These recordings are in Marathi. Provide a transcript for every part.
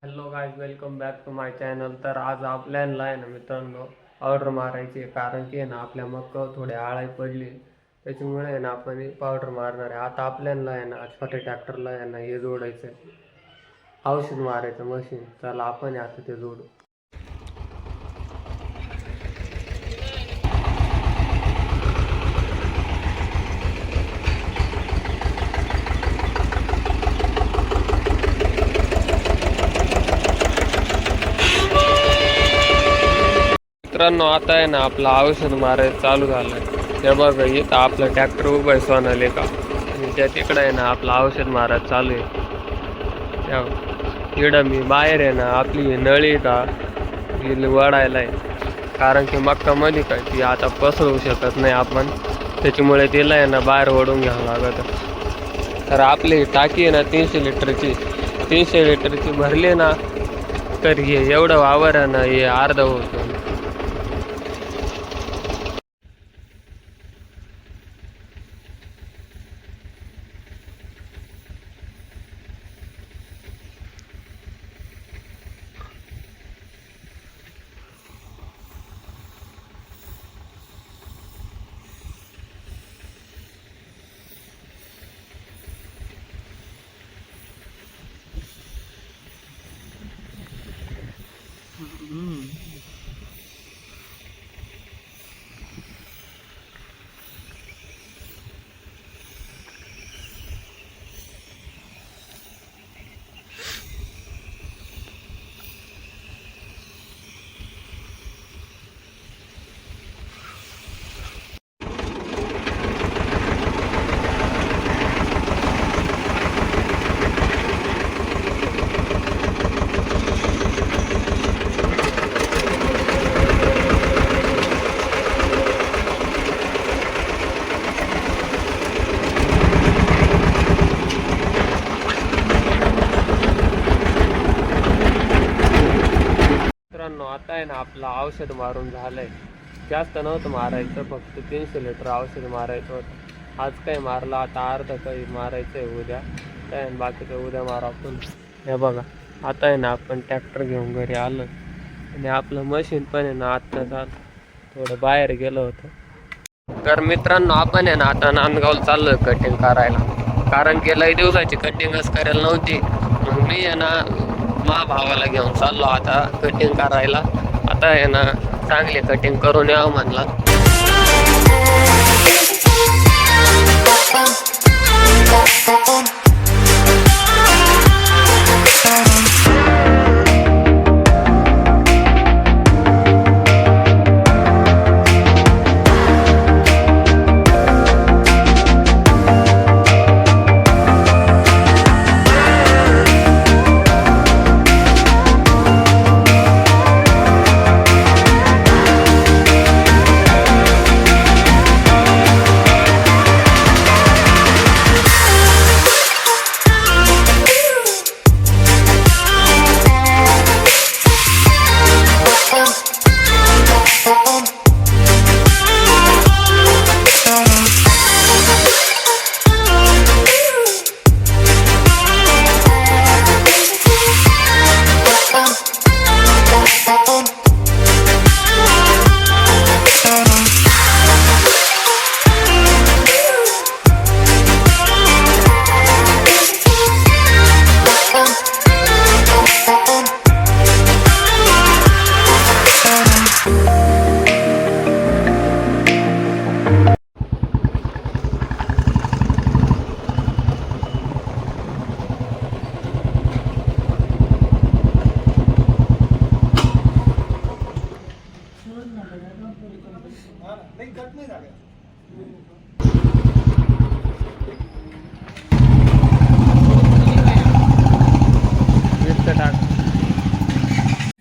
Hello guys, welcome back to my channel. तर आज आपल्याला आहे ना मित्रांनो पावडर मारायची आहे. कारण की आहे ना आपल्या मक्कावर थोडे आळाई पडली, त्याच्यामुळे आहे ना आपण पावडर मारणार आहे. आता आपल्याला आहे ना छोट्या ट्रॅक्टरला आहे ना हे जोडायचं आहे, औषध मारायचं मशीन. चला आपण आता ते जोडू. मित्रांनो आता आहे ना आपलं औषध मारायचं चालू झालं आहे. हे बघा इथं आपलं ट्रॅक्टर उभं आहे सोनालिका, आणि त्या तिकडं आहे ना आपलं औषध मारायचं चालू आहे. इकडं मी बाहेर आहे ना आपली ही नळी का ही वडायला आहे. कारण की मक्कामध्ये काय ती आता पसरवू शकत नाही आपण, त्याच्यामुळे तिला आहे ना बाहेर ओढून घ्यावं लागत. तर आपली टाकी आहे ना 300 लिटरची भरली ना, तर हे एवढं वावर आहे ना हे अर्ध होतं. मित्रांनो आता आहे ना आपलं औषध मारून झालंय. जास्त नव्हतं मारायचं, फक्त 300 लिटर औषध मारायचं होतं. आज काही मारलं, आता अर्ध काही मारायचं आहे उद्या, काय बाकीचं उद्या मारा आपण. हे बघा आता आहे ना आपण ट्रॅक्टर घेऊन घरी आलो, आणि आपलं मशीन पण आहे ना आत्ता थोडं बाहेर गेलं होतं. तर मित्रांनो आपण आहे ना आता नांदगावला चाललोय कटिंग करायला. कारण की लई दिवसाची कटिंगच करायला नव्हती, मग मी आहे ना भावाला घेऊन चाललो आता कटिंग करायला. आता आहे ना चांगली कटिंग करून यावं म्हणला.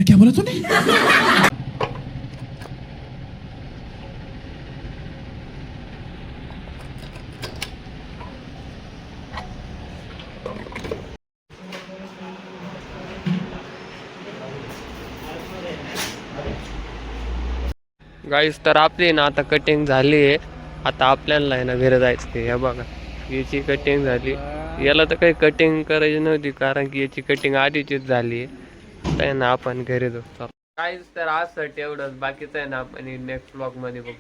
क्या बोला तूने? गाईस तर आपली ना आता कटिंग झाली आहे. आता आपल्याला आहे ना घरी जायचं आहे. हे बघा याची कटिंग झाली. याला तर काही कटिंग करायची नव्हती, कारण की याची कटिंग आधीचीच झाली आहे. आहे ना आपण घरी जाऊ. काहीच तर आज एवढंच, बाकीचं आहे ना आपण नेक्स्ट ब्लॉग मध्ये बघू.